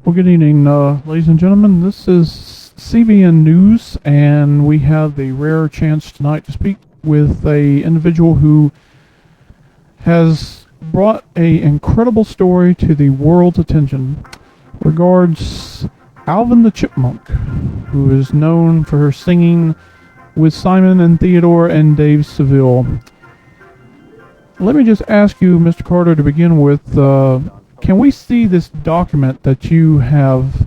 Well, good evening, ladies and gentlemen. This is CVN News, and we have the rare chance tonight to speak with a individual who has brought a incredible story to the world's attention. Regards Alvin the Chipmunk, who is known for her singing with Simon and Theodore and Dave Seville. Let me just ask you, Mr. Carter, to begin with, can we see this document that you have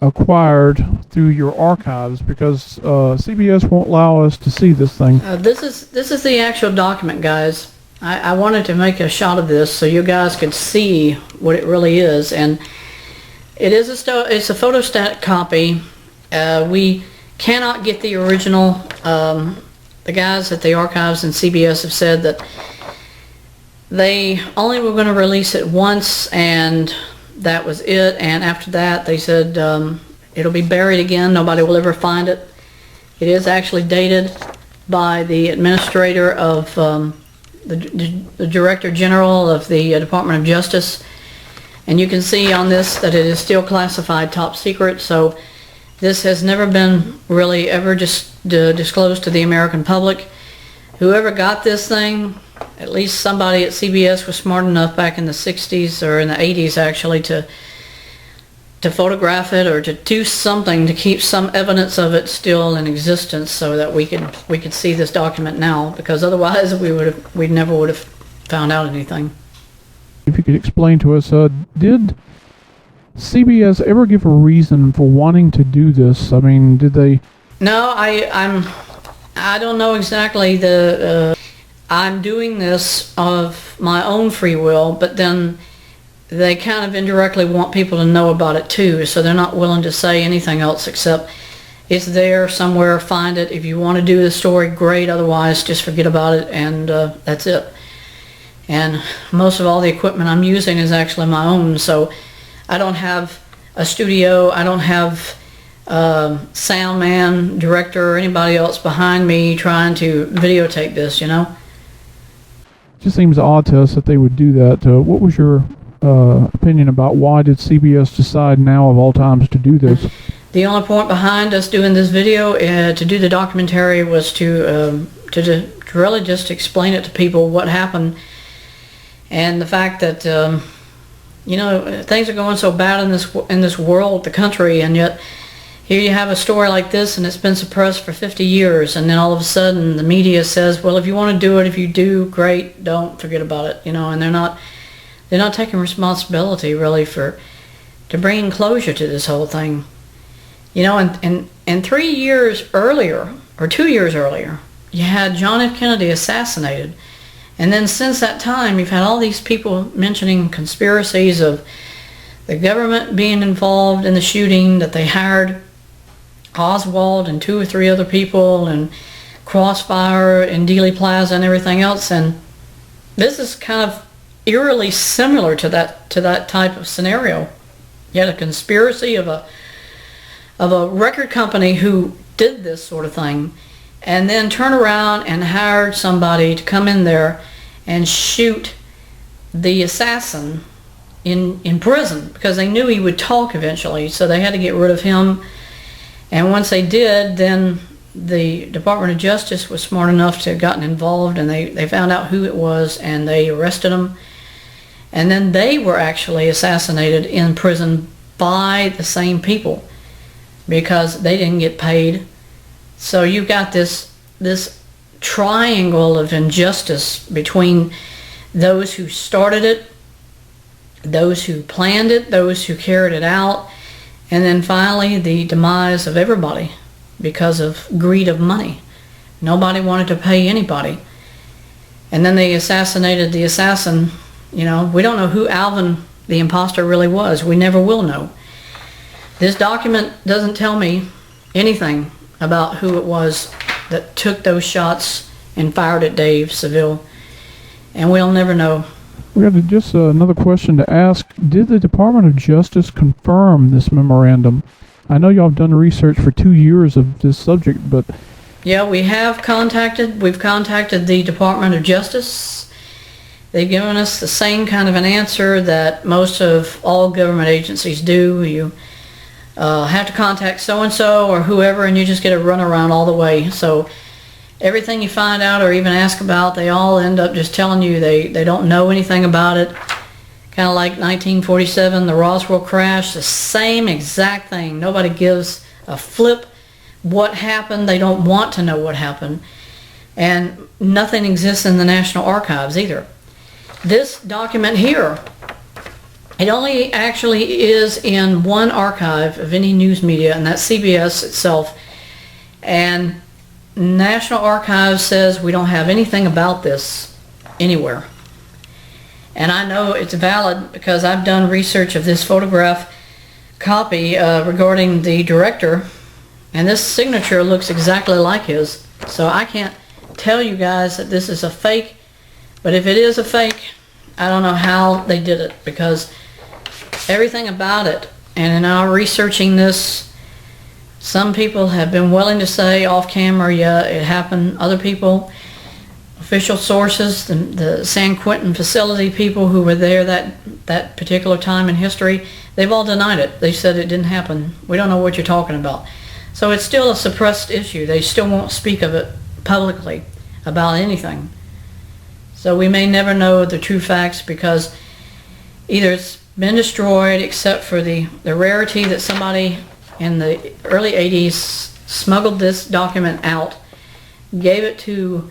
acquired through your archives? Because CBS won't allow us to see this thing. This is the actual document, guys. I wanted to make a shot of this so you guys could see what it really is, and it's a photostat copy. We cannot get the original. The guys at the archives and CBS have said that they only were going to release it once, and that was it. And after that, they said it'll be buried again. Nobody will ever find it. It is actually dated by the administrator of the Director General of the Department of Justice. And you can see on this that it is still classified top secret. So this has never been really ever just disclosed to the American public. Whoever got this thing, at least somebody at CBS was smart enough back in the 60s or in the 80s actually to photograph it or to do something to keep some evidence of it still in existence so that we could see this document now, because otherwise we never would have found out anything. If you could explain to us, did CBS ever give a reason for wanting to do this? I mean, did they? No, I don't know exactly I'm doing this of my own free will, but then they kind of indirectly want people to know about it too, so they're not willing to say anything else except it's there somewhere, find it. If you want to do the story, great, otherwise just forget about it, and that's it. And most of all the equipment I'm using is actually my own, so I don't have a studio, I don't have sound man, director, or anybody else behind me trying to videotape this, you know? It just seems odd to us that they would do that. What was your opinion about why did CBS decide now of all times to do this? The only point behind us doing this video to do the documentary was to really just explain it to people what happened, and the fact that you know, things are going so bad in this world, the country, and yet here you have a story like this and it's been suppressed for 50 years, and then all of a sudden the media says, well, if you want to do it, if you do, great, don't forget about it, you know, and they're not taking responsibility really to bringing closure to this whole thing. You know, and 3 years earlier, or 2 years earlier, you had John F. Kennedy assassinated. And then since that time, you've had all these people mentioning conspiracies of the government being involved in the shooting, that they hired Oswald and 2 or 3 other people, and Crossfire and Dealey Plaza and everything else. And this is kind of eerily similar to that type of scenario. You had a conspiracy of a record company who did this sort of thing, and then turn around and hired somebody to come in there and shoot the assassin in prison, because they knew he would talk eventually, so they had to get rid of him. And once they did, then the Department of Justice was smart enough to have gotten involved, and they found out who it was, and they arrested him. And then they were actually assassinated in prison by the same people because they didn't get paid. So you've got this triangle of injustice between those who started it, those who planned it, those who carried it out, and then finally the demise of everybody because of greed of money. Nobody wanted to pay anybody. And then they assassinated the assassin. You know, we don't know who Alvin the imposter really was. We never will know. This document doesn't tell me anything about who it was that took those shots and fired at Dave Seville, and we'll never know. We got just another question to ask. Did the Department of Justice confirm this memorandum? I know y'all have done research for 2 years of this subject, but... Yeah, we've contacted the Department of Justice, They've given us the same kind of an answer that most of all government agencies do. You have to contact so-and-so or whoever, and you just get a runaround all the way. So everything you find out or even ask about, they all end up just telling you they don't know anything about it. Kind of like 1947, the Roswell crash, the same exact thing. Nobody gives a flip what happened. They don't want to know what happened. And nothing exists in the National Archives either. This document here, it only actually is in one archive of any news media, and that's CBS itself. And National Archives says we don't have anything about this anywhere. And I know it's valid because I've done research of this photograph copy regarding the director, and this signature looks exactly like his. So I can't tell you guys that this is a fake, but if it is a fake, I don't know how they did it, because everything about it, and in our researching this, some people have been willing to say off camera, yeah, it happened. Other people, official sources, the San Quentin facility people who were there that particular time in history, they've all denied it. They said it didn't happen. We don't know what you're talking about. So it's still a suppressed issue. They still won't speak of it publicly about anything. So we may never know the true facts, because either it's been destroyed, except for the rarity that somebody in the early 80s smuggled this document out, gave it to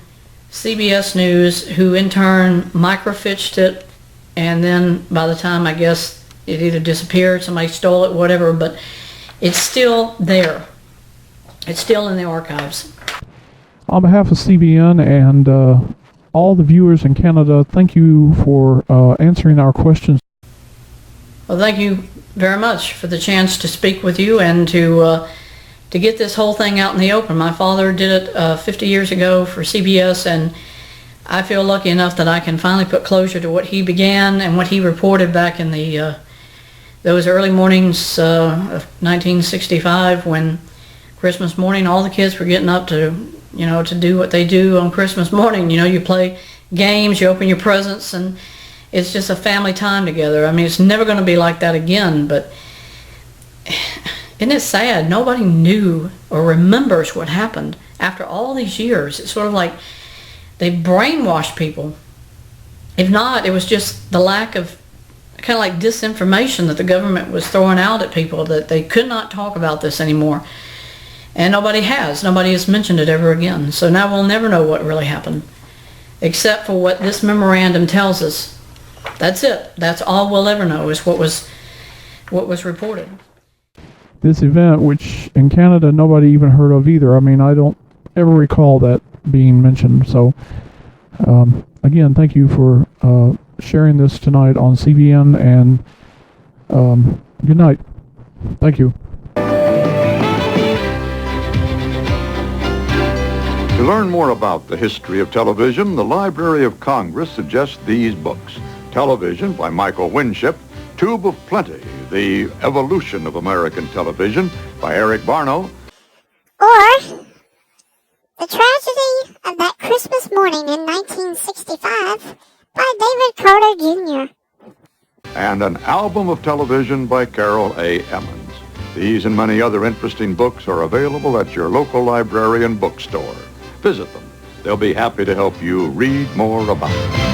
CBS News, who in turn microfiched it, and then by the time, I guess, it either disappeared, somebody stole it, whatever, but it's still there. It's still in the archives. On behalf of CVN and all the viewers in Canada, thank you for answering our questions. Well, thank you very much for the chance to speak with you and to get this whole thing out in the open. My father did it 50 years ago for CBS, and I feel lucky enough that I can finally put closure to what he began and what he reported back in the those early mornings of 1965, when Christmas morning all the kids were getting up to to do what they do on Christmas morning. You play games, you open your presents, and it's just a family time together. I mean, it's never going to be like that again, but isn't it sad? Nobody knew or remembers what happened after all these years. It's sort of like they brainwashed people. If not, it was just the lack of, kind of like disinformation that the government was throwing out at people, that they could not talk about this anymore. And nobody has mentioned it ever again. So now we'll never know what really happened, except for what this memorandum tells us. That's it. That's all we'll ever know, is what was reported. This event, which in Canada nobody even heard of either. I mean, I don't ever recall that being mentioned. So again, thank you for sharing this tonight on CVN, and good night. Thank you. To learn more about the history of television, the Library of Congress suggests these books. Television by Michael Winship, Tube of Plenty, The Evolution of American Television by Eric Barno, or The Tragedy of That Christmas Morning in 1965 by David Carter Jr. and An Album of Television by Carol A. Emmons. These and many other interesting books are available at your local library and bookstore. Visit them. They'll be happy to help you read more about it.